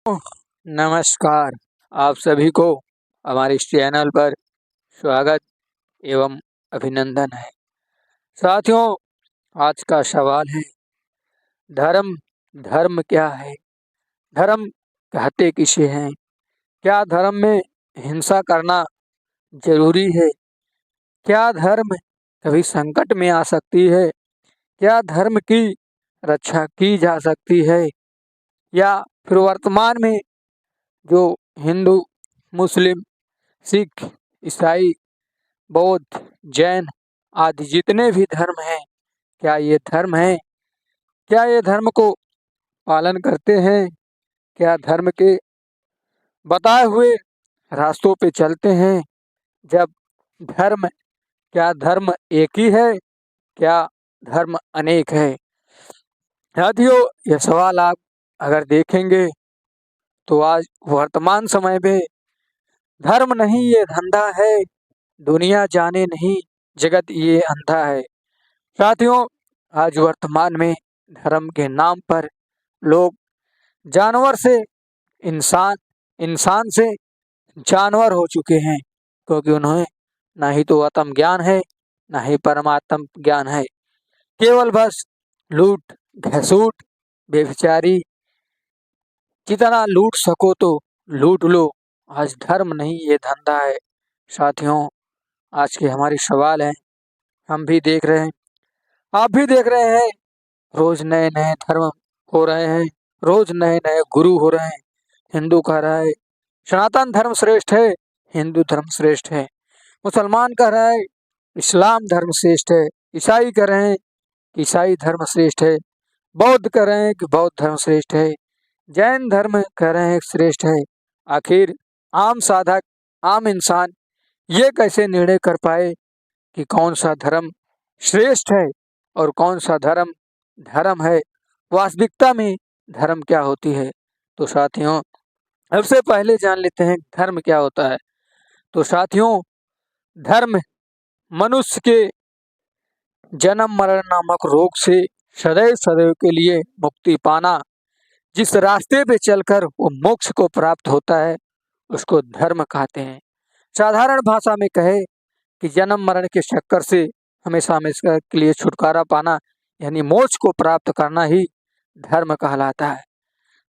नमस्कार। आप सभी को हमारे इस चैनल पर स्वागत एवं अभिनंदन है। साथियों, आज का सवाल है धर्म। धर्म क्या है? धर्म कहते किसे हैं? क्या धर्म में हिंसा करना जरूरी है? क्या धर्म कभी संकट में आ सकती है? क्या धर्म की रक्षा की जा सकती है? या फिर वर्तमान में जो हिंदू, मुस्लिम, सिख, ईसाई, बौद्ध, जैन आदि जितने भी धर्म हैं, क्या ये धर्म हैं? क्या ये धर्म को पालन करते हैं? क्या धर्म के बताए हुए रास्तों पे चलते हैं? जब धर्म क्या धर्म एक ही है? क्या धर्म अनेक है? साथियों, यह सवाल आप अगर देखेंगे तो आज वर्तमान समय में धर्म नहीं ये धंधा है, दुनिया जाने नहीं जगत ये अंधा है। साथियों, आज वर्तमान में धर्म के नाम पर लोग जानवर से इंसान, इंसान से जानवर हो चुके हैं, क्योंकि उन्हें ना ही तो आत्म ज्ञान है, ना ही परमात्म ज्ञान है। केवल बस लूट घसूट बेविचारी, जितना लूट सको तो लूट लो। आज धर्म नहीं ये धंधा है। साथियों, आज के हमारी सवाल है, हम भी देख रहे हैं, आप भी देख रहे हैं, रोज नए नए धर्म हो रहे हैं, रोज नए नए गुरु हो रहे हैं। हिंदू कह रहा है सनातन धर्म श्रेष्ठ है, हिंदू धर्म श्रेष्ठ है। मुसलमान कह रहा है इस्लाम धर्म श्रेष्ठ है। ईसाई कह रहे हैं कि ईसाई धर्म श्रेष्ठ है। बौद्ध कह रहे हैं कि बौद्ध धर्म श्रेष्ठ है। जैन धर्म कह रहे हैं श्रेष्ठ है। आखिर आम साधक, आम इंसान ये कैसे निर्णय कर पाए कि कौन सा धर्म श्रेष्ठ है और कौन सा धर्म धर्म है? वास्तविकता में धर्म क्या होती है? तो साथियों, सबसे पहले जान लेते हैं धर्म क्या होता है। तो साथियों, धर्म मनुष्य के जन्म मरण नामक रोग से सदैव सदैव के लिए मुक्ति पाना, जिस रास्ते पे चलकर वो मोक्ष को प्राप्त होता है, उसको धर्म कहते हैं। साधारण भाषा में कहे कि जन्म मरण के चक्कर से हमेशा हमेशा के लिए छुटकारा पाना, यानी मोक्ष को प्राप्त करना ही धर्म कहलाता है।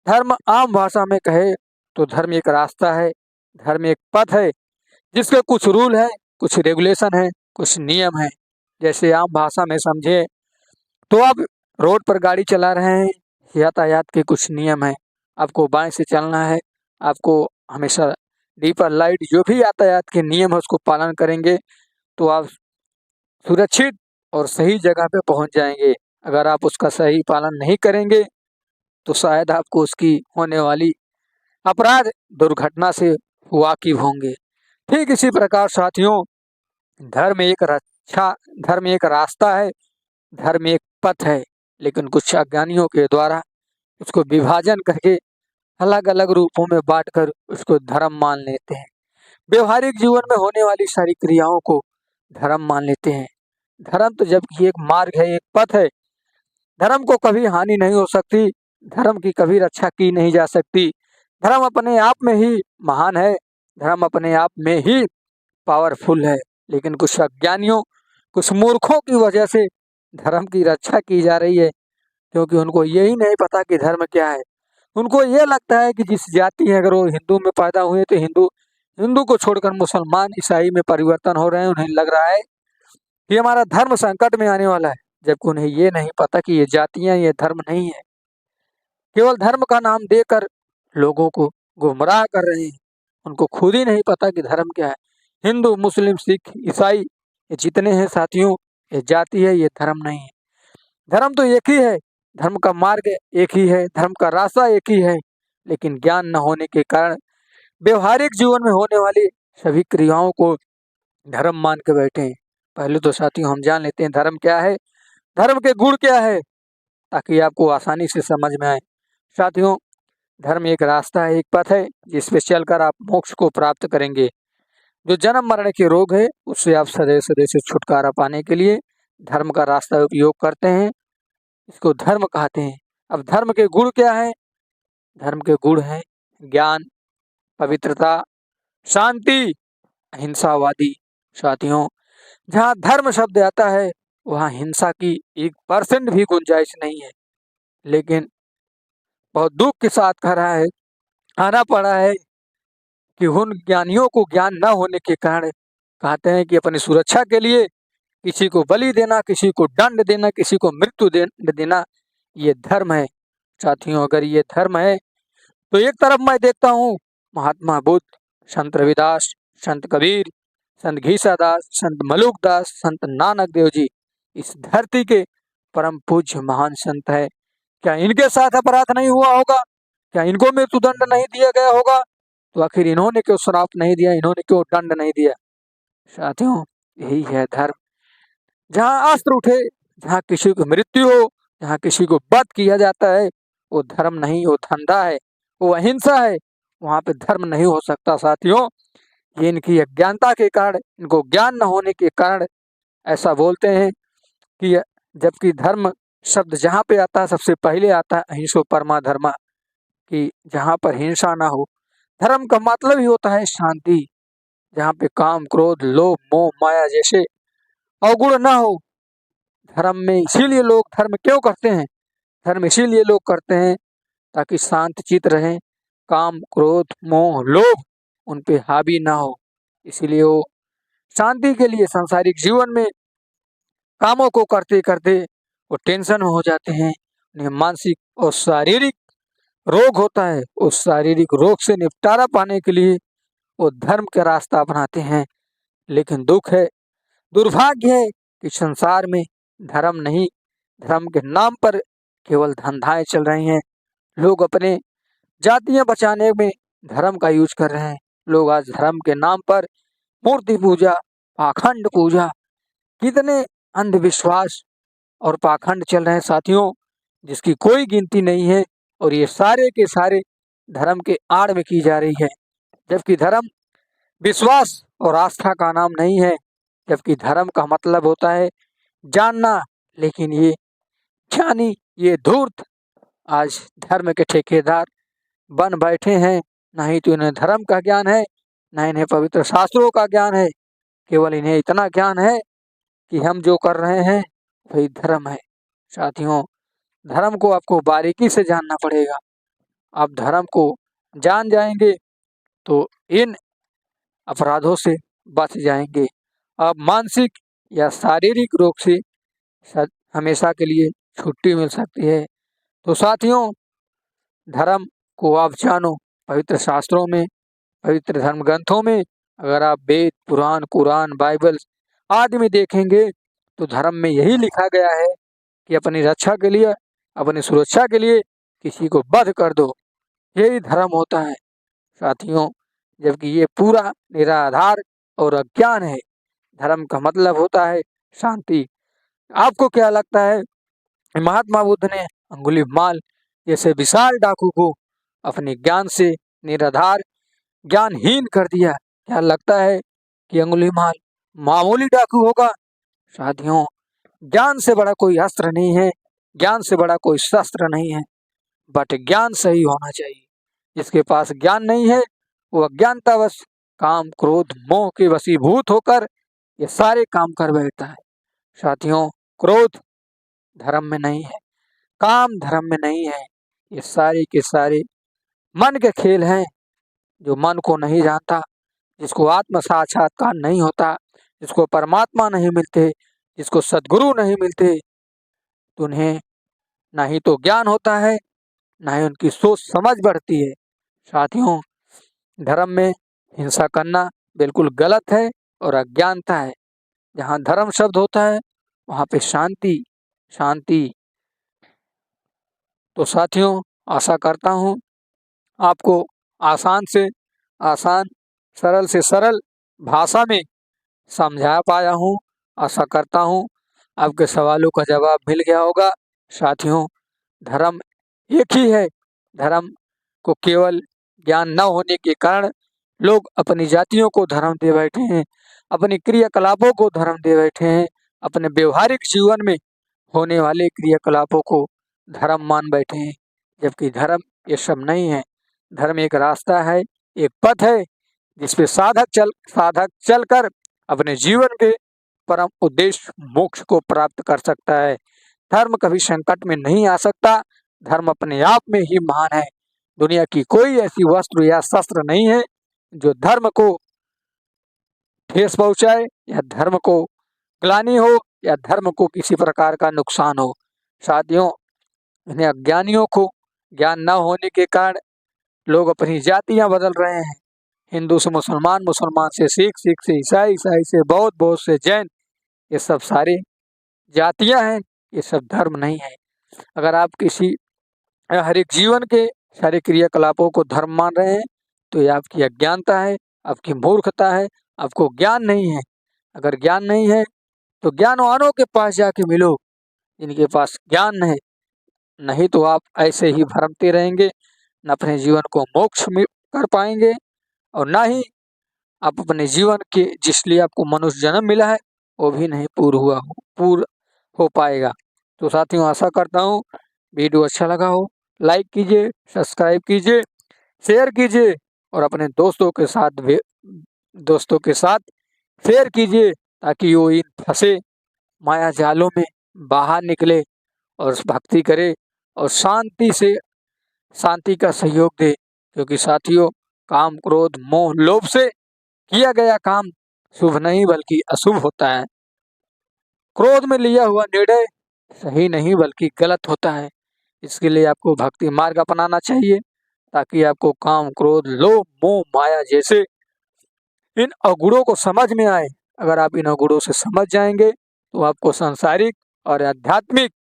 धर्म आम भाषा में कहे तो धर्म एक रास्ता है, धर्म एक पथ है, जिसके कुछ रूल है, कुछ रेगुलेशन है, कुछ नियम है। जैसे आम भाषा में समझे तो आप रोड पर गाड़ी चला रहे हैं, यातायात के कुछ नियम है। आपको बाएं से चलना है, आपको हमेशा डीपर लाइट, जो भी यातायात के नियम है उसको पालन करेंगे तो आप सुरक्षित और सही जगह पे पहुंच जाएंगे। अगर आप उसका सही पालन नहीं करेंगे तो शायद आपको उसकी होने वाली अपराध दुर्घटना से वाकिफ होंगे। ठीक इसी प्रकार साथियों, धर्म एक रक्षा, धर्म एक रास्ता है, धर्म एक पथ है, लेकिन कुछ अज्ञानियों के द्वारा उसको विभाजन करके अलग अलग रूपों में बांटकर उसको धर्म मान लेते हैं। व्यवहारिक जीवन में होने वाली सारी क्रियाओं को धर्म मान लेते हैं। धर्म तो जबकि एक मार्ग है, एक पथ है। धर्म को कभी हानि नहीं हो सकती, धर्म की कभी रक्षा की नहीं जा सकती। धर्म अपने आप में ही महान है, धर्म अपने आप में ही पावरफुल है, लेकिन कुछ अज्ञानियों, कुछ मूर्खों की वजह से धर्म की रक्षा की जा रही है, क्योंकि उनको यही नहीं पता कि धर्म क्या है। उनको ये लगता है कि जिस जाति है, अगर वो हिंदू में पैदा हुए तो हिंदू हिंदू को छोड़कर मुसलमान, ईसाई में परिवर्तन हो रहे हैं। उन्हें लग रहा है कि हमारा धर्म संकट में आने वाला है, जबकि उन्हें ये नहीं पता कि ये जातियां, ये धर्म नहीं है। केवल धर्म का नाम देकर लोगों को गुमराह कर रहे हैं। उनको खुद ही नहीं पता कि धर्म क्या है। हिंदू, मुस्लिम, सिख, ईसाई ये जितने हैं साथियों, ये जाति है, ये धर्म नहीं है। धर्म तो एक ही है, धर्म का मार्ग एक ही है, धर्म का रास्ता एक ही है, लेकिन ज्ञान न होने के कारण व्यवहारिक जीवन में होने वाली सभी क्रियाओं को धर्म मान के बैठे हैं। पहले तो साथियों हम जान लेते हैं धर्म क्या है, धर्म के गुण क्या है, ताकि आपको आसानी से समझ में आए। साथियों, धर्म एक रास्ता है, एक पथ है, जिस पे चलकर आप मोक्ष को प्राप्त करेंगे। जो जन्म मरण के रोग है उससे आप सदैव सदैव से छुटकारा पाने के लिए धर्म का रास्ता उपयोग करते हैं, इसको धर्म कहते हैं। अब धर्म के गुण क्या है? धर्म के गुण हैं ज्ञान, पवित्रता, शांति, अहिंसावादी। साथियों, जहाँ धर्म शब्द आता है वहाँ हिंसा की 1% भी गुंजाइश नहीं है। लेकिन बहुत दुख के साथ कह रहा है, आना पड़ा है कि उन ज्ञानियों को ज्ञान न होने के कारण कहते हैं कि अपनी सुरक्षा के लिए किसी को बलि देना, किसी को दंड देना, किसी को मृत्यु देना, ये धर्म है। साथियों, अगर ये धर्म है तो एक तरफ मैं देखता हूँ महात्मा बुद्ध, संत रविदास, संत कबीर, संत घीसादास, संत मलुकदास, संत नानक देव जी इस धरती के परम पूज्य महान संत है। क्या इनके साथ अपराध नहीं हुआ होगा? क्या इनको मृत्युदंड नहीं दिया गया होगा? तो आखिर इन्होंने क्यों श्राप नहीं दिया, इन्होंने क्यों दंड नहीं दिया? साथियों, यही है धर्म। जहाँ अस्त्र उठे, जहाँ किसी की मृत्यु हो, जहाँ किसी को वध किया जाता है, वो धर्म नहीं, वो धंधा है, वो अहिंसा है। वहाँ पे धर्म नहीं हो सकता। साथियों, ये इनकी अज्ञानता के कारण, इनको ज्ञान न होने के कारण ऐसा बोलते हैं कि जबकि धर्म शब्द जहाँ पे आता है सबसे पहले आता है अहिंसो परमा धर्मा, कि जहाँ पर हिंसा ना हो। धर्म का मतलब ही होता है शांति, जहाँ पे काम, क्रोध, लोभ, मोह, माया जैसे अवगुण ना हो। धर्म में इसीलिए लोग धर्म क्यों करते हैं? धर्म इसीलिए लोग करते हैं ताकि शांत चित रहें, काम, क्रोध, मोह, लोभ उन पे हावी ना हो। इसीलिए वो शांति के लिए सांसारिक जीवन में कामों को करते करते वो टेंशन में हो जाते हैं। उन्हें मानसिक और शारीरिक रोग होता है। उस शारीरिक रोग से निपटारा पाने के लिए वो धर्म का रास्ता अपनाते हैं। लेकिन दुख है, दुर्भाग्य है कि संसार में धर्म नहीं, धर्म के नाम पर केवल धंधाएं चल रही हैं। लोग अपने जातियां बचाने में धर्म का यूज कर रहे हैं। लोग आज धर्म के नाम पर मूर्ति पूजा, पाखंड पूजा, कितने अंधविश्वास और पाखंड चल रहे हैं साथियों, जिसकी कोई गिनती नहीं है। और ये सारे के सारे धर्म के आड़ में की जा रही है। जबकि धर्म विश्वास और आस्था का नाम नहीं है। जबकि धर्म का मतलब होता है जानना। लेकिन ये ज्ञानी, ये धूर्त आज धर्म के ठेकेदार बन बैठे हैं। नहीं तो इन्हें धर्म का ज्ञान है, न इन्हें पवित्र शास्त्रों का ज्ञान है। केवल इन्हें इतना ज्ञान है कि हम जो कर रहे हैं वही धर्म है। साथियों, धर्म को आपको बारीकी से जानना पड़ेगा। आप धर्म को जान जाएंगे तो इन अपराधों से बच जाएंगे। आप मानसिक या शारीरिक रोग से हमेशा के लिए छुट्टी मिल सकती है। तो साथियों, धर्म को आप जानो। पवित्र शास्त्रों में, पवित्र धर्म ग्रंथों में अगर आप वेद, पुराण, कुरान, बाइबल आदि में देखेंगे तो धर्म में यही लिखा गया है कि अपनी रक्षा के लिए, अपनी सुरक्षा के लिए किसी को वध कर दो। यही धर्म होता है साथियों। जबकि ये पूरा निराधार और अज्ञान है। धर्म का मतलब होता है शांति। आपको क्या लगता है महात्मा बुद्ध ने अंगुलीमाल जैसे विशाल डाकू को अपने ज्ञान से निराधार, ज्ञानहीन कर दिया? क्या लगता है कि अंगुलीमाल मामूली डाकू होगा? साथियों, ज्ञान से बड़ा कोई अस्त्र नहीं है, ज्ञान से बड़ा कोई शस्त्र नहीं है। बट ज्ञान सही होना चाहिए। जिसके पास ज्ञान नहीं है वो अज्ञानतावश काम, क्रोध, मोह के वशीभूत होकर ये सारे काम कर बैठता है। साथियों, क्रोध धर्म में नहीं है, काम धर्म में नहीं है। ये सारे के सारे मन के खेल हैं। जो मन को नहीं जानता, जिसको आत्म साक्षात्कार नहीं होता, जिसको परमात्मा नहीं मिलते, जिसको सद्गुरु नहीं मिलते, तो उन्हें ना ही तो ज्ञान होता है, ना ही उनकी सोच समझ बढ़ती है। साथियों, धर्म में हिंसा करना बिल्कुल गलत है और अज्ञानता है। जहाँ धर्म शब्द होता है वहाँ पे शांति, शांति। तो साथियों, आशा करता हूँ आपको आसान से आसान, सरल से सरल भाषा में समझा पाया हूँ। आशा करता हूँ आपके सवालों का जवाब मिल गया होगा। साथियों, धर्म एक ही है। धर्म को केवल ज्ञान न होने के कारण लोग अपनी जातियों को धर्म दे बैठे हैं, अपनी क्रियाकलापों को धर्म दे बैठे हैं, अपने व्यवहारिक जीवन में होने वाले क्रियाकलापों को धर्म मान बैठे हैं। जबकि धर्म ये सब नहीं है। धर्म एक रास्ता है, एक पथ है जिसपे साधक चलकर अपने जीवन के परम उद्देश्य मोक्ष को प्राप्त कर सकता है। धर्म कभी संकट में नहीं आ सकता। धर्म अपने आप में ही महान है। दुनिया की कोई ऐसी वस्त्र या शस्त्र नहीं है जो धर्म को ठेस पहुंचाए या धर्म को ग्लानि हो या धर्म को किसी प्रकार का नुकसान हो। साथियों, इन्हें अज्ञानियों को ज्ञान न होने के कारण लोग अपनी जातियां बदल रहे हैं। हिंदू से मुसलमान, मुसलमान से सिख, सिख से ईसाई, ईसाई से बौद्ध, बौद्ध से जैन, ये सब सारे जातियां हैं, ये सब धर्म नहीं है। अगर आप किसी हर एक जीवन के सारे क्रियाकलापों को धर्म मान रहे हैं तो ये आपकी अज्ञानता है, आपकी मूर्खता है, आपको ज्ञान नहीं है। अगर ज्ञान नहीं है तो ज्ञानवानों के पास जाके मिलो जिनके पास ज्ञान है, नहीं तो आप ऐसे ही भ्रमते रहेंगे, न अपने जीवन को मोक्ष में कर पाएंगे और ना ही आप अपने जीवन के जिस लिए आपको मनुष्य जन्म मिला है वो भी नहीं पूर्ण हो पाएगा। तो साथियों, आशा करता हूँ वीडियो अच्छा लगा हो। लाइक कीजिए, सब्सक्राइब कीजिए, शेयर कीजिए और अपने दोस्तों के साथ शेयर कीजिए ताकि वो इन फंसे माया जालों में बाहर निकले और भक्ति करे और शांति का सहयोग दे। क्योंकि साथियों, काम, क्रोध, मोह, लोभ से किया गया काम शुभ नहीं बल्कि अशुभ होता है। क्रोध में लिया हुआ निर्णय सही नहीं बल्कि गलत होता है। इसके लिए आपको भक्ति मार्ग अपनाना चाहिए ताकि आपको काम, क्रोध, लोभ, मोह, माया जैसे इन अवगुणों को समझ में आए। अगर आप इन अवगुणों से समझ जाएंगे तो आपको सांसारिक और आध्यात्मिक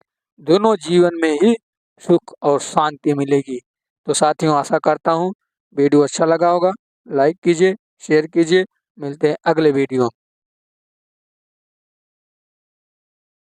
दोनों जीवन में ही सुख और शांति मिलेगी। तो साथियों, आशा करता हूँ वीडियो अच्छा लगा होगा। लाइक कीजिए, शेयर कीजिए। मिलते हैं अगले वीडियो।